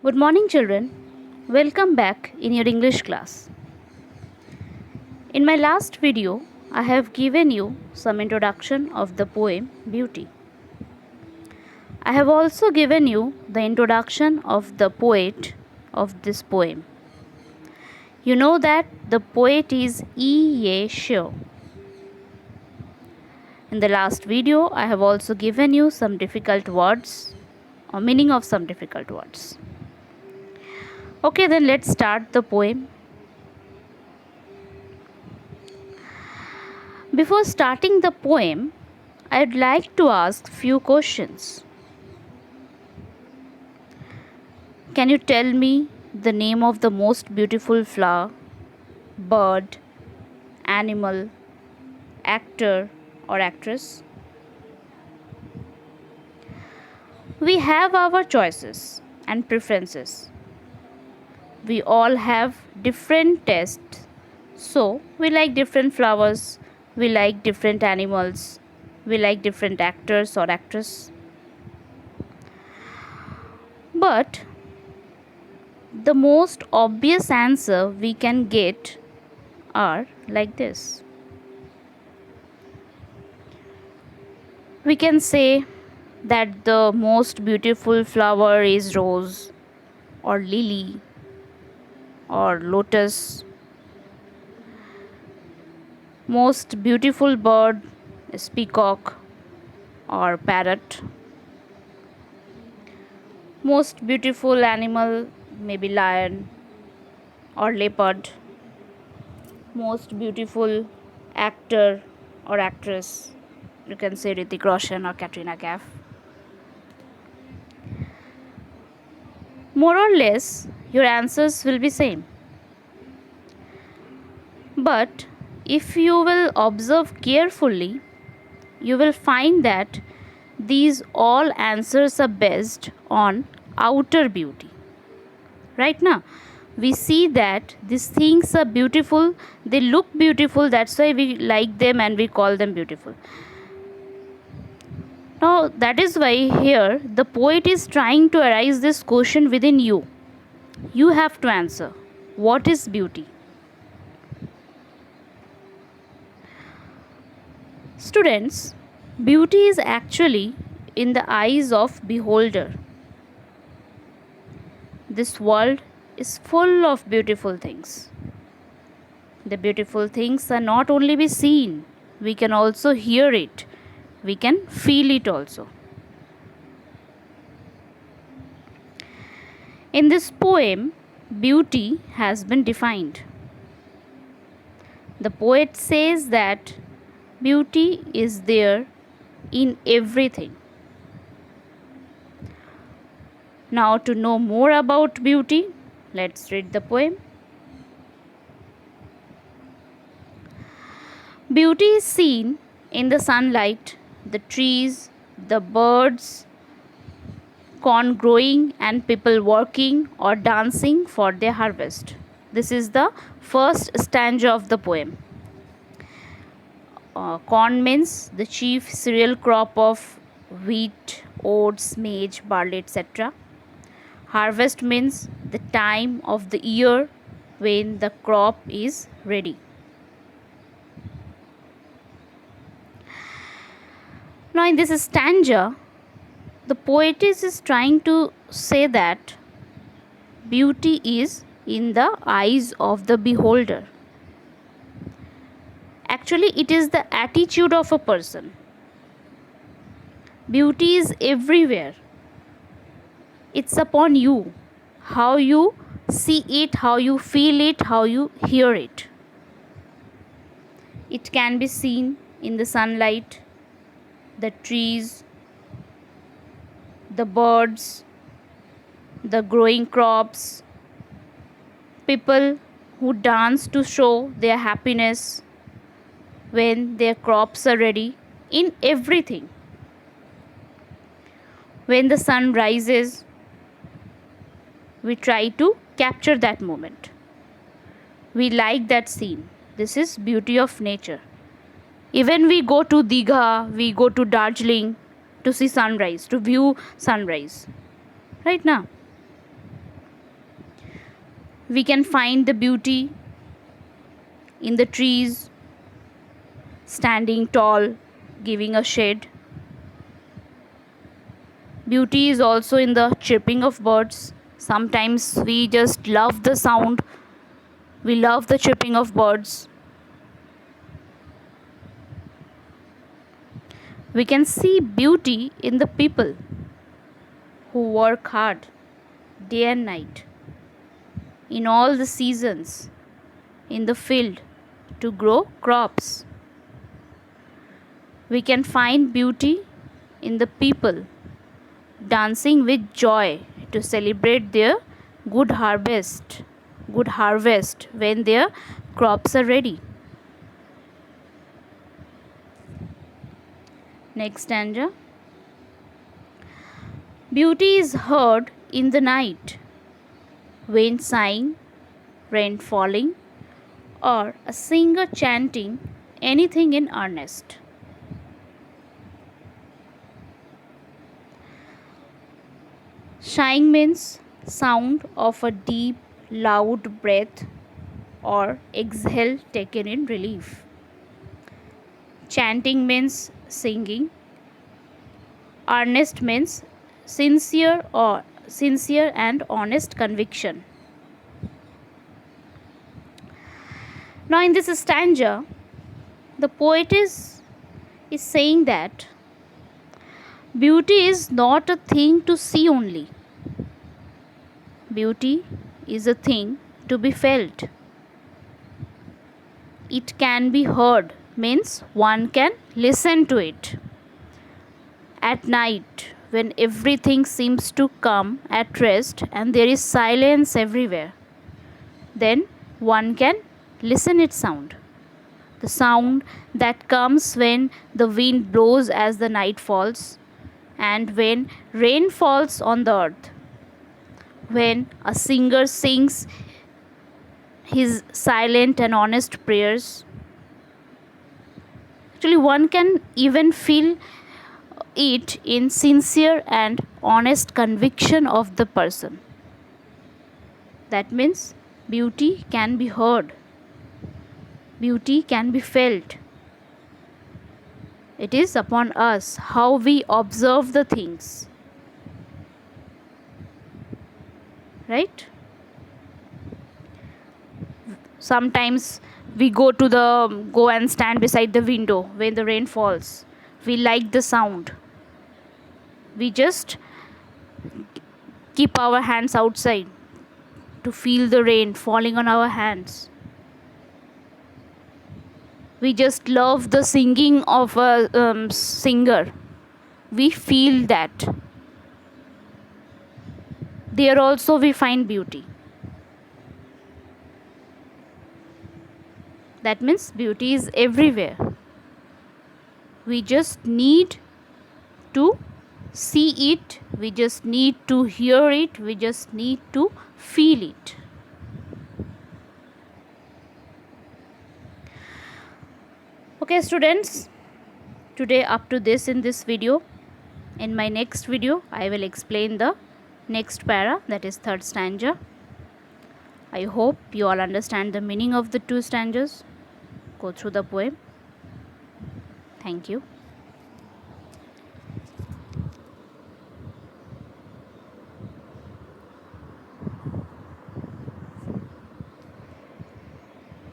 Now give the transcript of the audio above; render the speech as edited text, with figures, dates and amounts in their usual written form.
Good morning, children. Welcome back in your English class. In my last video, I have given you some introduction of the poem Beauty. I have also given you the introduction of the poet of this poem. You know that the poet is E. A. Shaw. In the last video, I have also given you some difficult words or meaning of some difficult words. Okay, then let's start the poem. Before starting the poem, I'd like to ask few questions. Can you tell me the name of the most beautiful flower, bird, animal, actor or actress? We have our choices and preferences. We all have different tastes. So, we like different flowers, we like different animals, we like different actors or actress. But the most obvious answer we can get are like this. We can say that the most beautiful flower is rose or lily or lotus. Most beautiful bird is peacock or parrot. Most beautiful animal may be lion or leopard. Most beautiful actor or actress, you can say Hrithik Roshan or Katrina Kaif. More or less, your answers will be same. But if you will observe carefully, you will find that these all answers are based on outer beauty. Right now, we see that these things are beautiful, they look beautiful, that's why we like them and we call them beautiful. Now, that is why here the poet is trying to arise this question within you. You have to answer, what is beauty? Students, beauty is actually in the eyes of beholder. This world is full of beautiful things. The beautiful things are not only be seen, we can also hear it, we can feel it also. In this poem, beauty has been defined. The poet says that beauty is there in everything. Now, to know more about beauty, let's read the poem. Beauty is seen in the sunlight, the trees, the birds, corn growing, and people working or dancing for their harvest. This is the first stanza of the poem. Corn means the chief cereal crop of wheat, oats, maize, barley, etc. Harvest means the time of the year when the crop is ready. Now, in this stanza, the poetess is trying to say that beauty is in the eyes of the beholder. Actually, it is the attitude of a person. Beauty is everywhere. It's upon you, how you see it, how you feel it, how you hear it. It can be seen in the sunlight, the trees, the birds, the growing crops, people who dance to show their happiness when their crops are ready, in everything. When the sun rises, we try to capture that moment. We like that scene. This is beauty of nature. Even we go to Digha, we go to Darjeeling to see sunrise, to view sunrise. Right now. We can find the beauty in the trees standing tall, giving a shade. Beauty is also in the chirping of birds. Sometimes we just love the sound. We love the chirping of birds. We can see beauty in the people who work hard day and night in all the seasons in the field to grow crops. We can find beauty in the people dancing with joy to celebrate their good harvest when their crops are ready. Next stanza. Beauty is heard in the night, wind sighing, rain falling, or a singer chanting anything in earnest. Sighing means sound of a deep, loud breath or exhale taken in relief. Chanting means singing. Earnest means sincere and honest conviction. Now in this stanza, the poet is saying that beauty is not a thing to see only. Beauty is a thing to be felt. It can be heard, means one can listen to it. At night, when everything seems to come at rest and there is silence everywhere, then one can listen its sound. The sound that comes when the wind blows as the night falls, and when rain falls on the earth, when a singer sings his silent and honest prayers. Actually, one can even feel it in sincere and honest conviction of the person. That means beauty can be heard, beauty can be felt. It is upon us how we observe the things. Right? Sometimes we go and stand beside the window when the rain falls. We like the sound. We just keep our hands outside to feel the rain falling on our hands. We just love the singing of a singer. We feel that. There also we find beauty. That means beauty is everywhere. We just need to see it, we just need to hear it, we just need to feel it. Okay students, today up to this in this video. In my next video I will explain the next para, that is third stanza. I hope you all understand the meaning of the two stanzas. Go through the poem. Thank you.